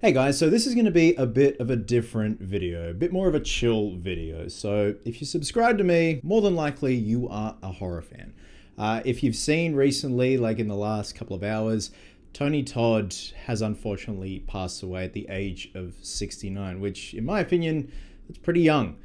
Hey guys, so this is going to be a bit of a different video, a bit more of a chill video. So if you subscribe to me, more than likely you are a horror fan. If you've seen recently, like in the last couple of hours, Tony Todd has unfortunately passed away at the age of 69, which in my opinion, it's pretty young.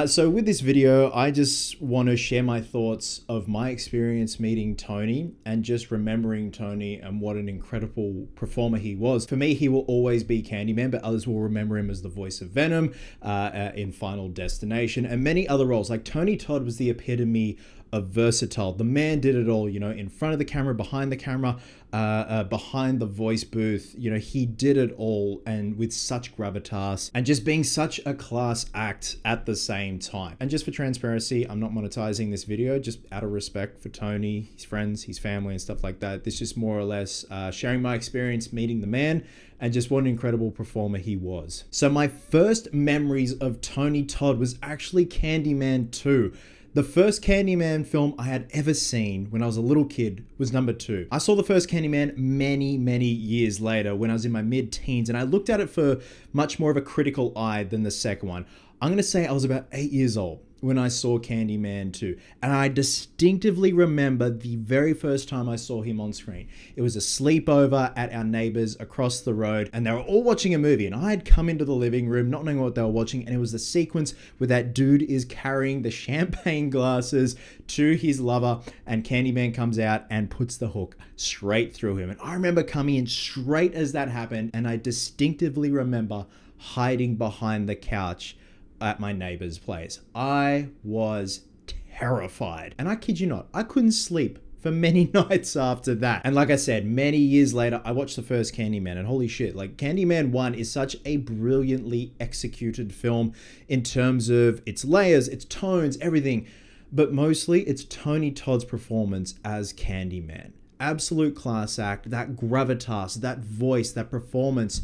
So with this video, I just want to share my thoughts of my experience meeting Tony and just remembering Tony and what an incredible performer he was. For me, he will always be Candyman, but others will remember him as the voice of Venom in Final Destination and many other roles. Like Tony Todd was the epitome of versatile. The man did it all, in front of the camera, behind the camera, behind the voice booth. He did it all and with such gravitas and just being such a class act at the same time. And just for transparency, I'm not monetizing this video, just out of respect for Tony, his friends, his family and stuff like that. This is just more or less sharing my experience meeting the man and just what an incredible performer he was. So my first memories of Tony Todd was actually Candyman 2. The first Candyman film I had ever seen when I was a little kid was number 2. I saw the first Candyman many years later when I was in my mid-teens, and I looked at it for much more of a critical eye than the second one. I'm going to say I was about 8 years old when I saw Candyman 2. And I distinctively remember the very first time I saw him on screen. It was a sleepover at our neighbors across the road, and they were all watching a movie, and I had come into the living room not knowing what they were watching, and it was the sequence where that dude is carrying the champagne glasses to his lover, and Candyman comes out and puts the hook straight through him. And I remember coming in straight as that happened, and I distinctively remember hiding behind the couch at my neighbor's place. I was terrified. And I kid you not, I couldn't sleep for many nights after that. And like I said, many years later, I watched the first Candyman, and holy shit, like Candyman 1 is such a brilliantly executed film in terms of its layers, its tones, everything. But mostly it's Tony Todd's performance as Candyman. Absolute class act, that gravitas, that voice, that performance,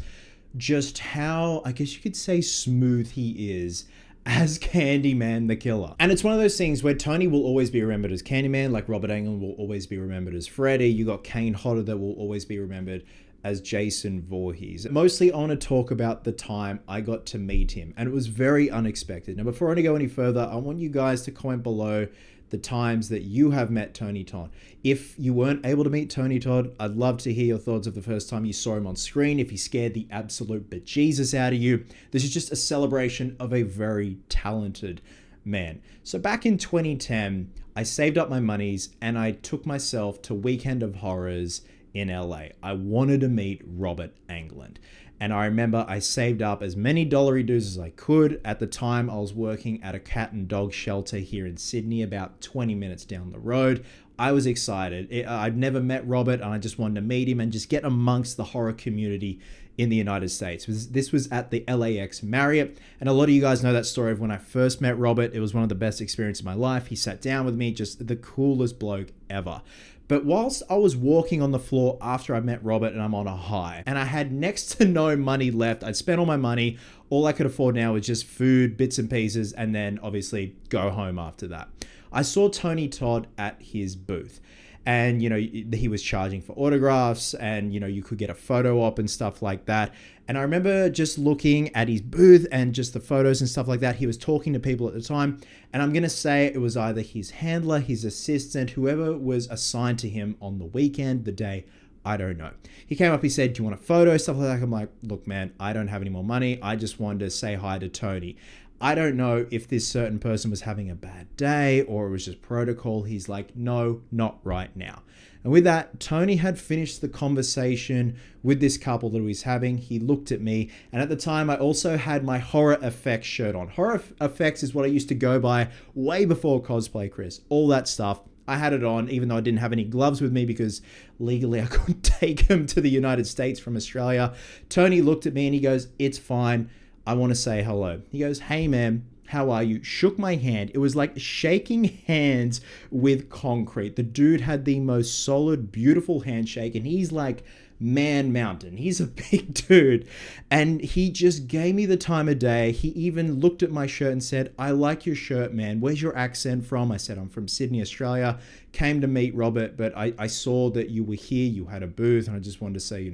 just how, I guess you could say, smooth he is as Candyman the Killer. And it's one of those things where Tony will always be remembered as Candyman, like Robert Englund will always be remembered as Freddy. You got Kane Hodder that will always be remembered as Jason Voorhees. Mostly I want to talk about the time I got to meet him, and it was very unexpected. Now, before I go any further, I want you guys to comment below the times that you have met Tony Todd. If you weren't able to meet Tony Todd, I'd love to hear your thoughts of the first time you saw him on screen, if he scared the absolute bejesus out of you. This is just a celebration of a very talented man. So back in 2010, I saved up my monies and I took myself to Weekend of Horrors in LA. I wanted to meet Robert Englund. And I remember I saved up as many dollary-doos as I could. At the time, I was working at a cat and dog shelter here in Sydney, about 20 minutes down the road. I was excited. I'd never met Robert, and I just wanted to meet him and just get amongst the horror community in the United States. This was at the LAX Marriott, and a lot of you guys know that story of when I first met Robert. It was one of the best experiences of my life. He sat down with me, just the coolest bloke ever. But whilst I was walking on the floor after I met Robert, and I'm on a high, and I had next to no money left, I'd spent all my money. All I could afford now was just food, bits and pieces, and then obviously go home after that. I saw Tony Todd at his booth. And, he was charging for autographs, and, you could get a photo op and stuff like that. And I remember just looking at his booth and just the photos and stuff like that. He was talking to people at the time. And I'm going to say it was either his handler, his assistant, whoever was assigned to him on the weekend, the day, I don't know. He came up, he said, do you want a photo? Stuff like that. I'm like, look, man, I don't have any more money. I just wanted to say hi to Tony. I don't know if this certain person was having a bad day or it was just protocol. He's like, no, not right now. And with that, Tony had finished the conversation with this couple that he was having. He looked at me, and at the time I also had my Horror Effects shirt on. Horror Effects is what I used to go by way before cosplay, Chris. All that stuff. I had it on, even though I didn't have any gloves with me because legally I couldn't take them to the United States from Australia. Tony looked at me and he goes, it's fine. I want to say hello. He goes, hey man, how are you? Shook my hand. It was like shaking hands with concrete. The dude had the most solid, beautiful handshake, and he's like Man Mountain. He's a big dude. And he just gave me the time of day. He even looked at my shirt and said, I like your shirt, man. Where's your accent from? I said, I'm from Sydney, Australia. Came to meet Robert, but I saw that you were here. You had a booth, and I just wanted to say,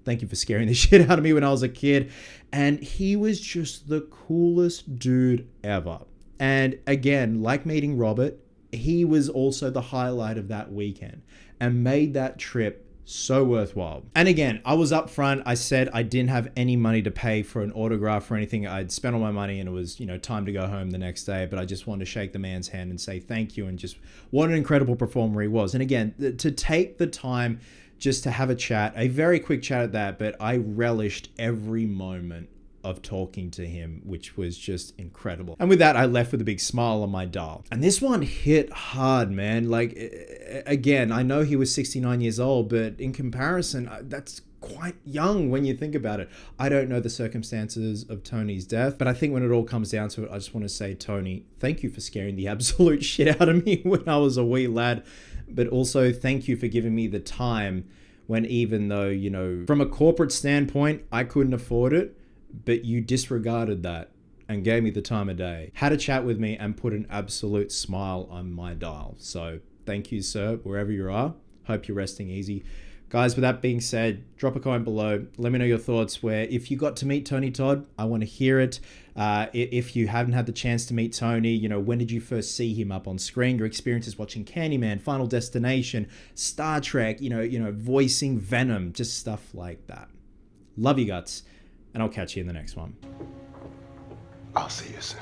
Thank you for scaring the shit out of me when I was a kid. And he was just the coolest dude ever. And again, like meeting Robert, he was also the highlight of that weekend and made that trip so worthwhile. And again, I was upfront. I said I didn't have any money to pay for an autograph or anything. I'd spent all my money and it was, time to go home the next day. But I just wanted to shake the man's hand and say thank you and just what an incredible performer he was. And again, to take the time just to have a chat, a very quick chat at that, but I relished every moment of talking to him, which was just incredible. And with that, I left with a big smile on my dial. And this one hit hard, man. Like, again, I know he was 69 years old, but in comparison, that's quite young when you think about it. I don't know the circumstances of Tony's death, but I think when it all comes down to it, I just want to say, Tony, thank you for scaring the absolute shit out of me when I was a wee lad, but also thank you for giving me the time when, even though, from a corporate standpoint, I couldn't afford it, but you disregarded that and gave me the time of day, had a chat with me, and put an absolute smile on my dial. So thank you, sir, wherever you are. Hope you're resting easy. Guys, with that being said, drop a comment below. Let me know your thoughts where if you got to meet Tony Todd, I want to hear it. If you haven't had the chance to meet Tony, when did you first see him up on screen? Your experiences watching Candyman, Final Destination, Star Trek, voicing Venom, just stuff like that. Love you guts. And I'll catch you in the next one. I'll see you soon.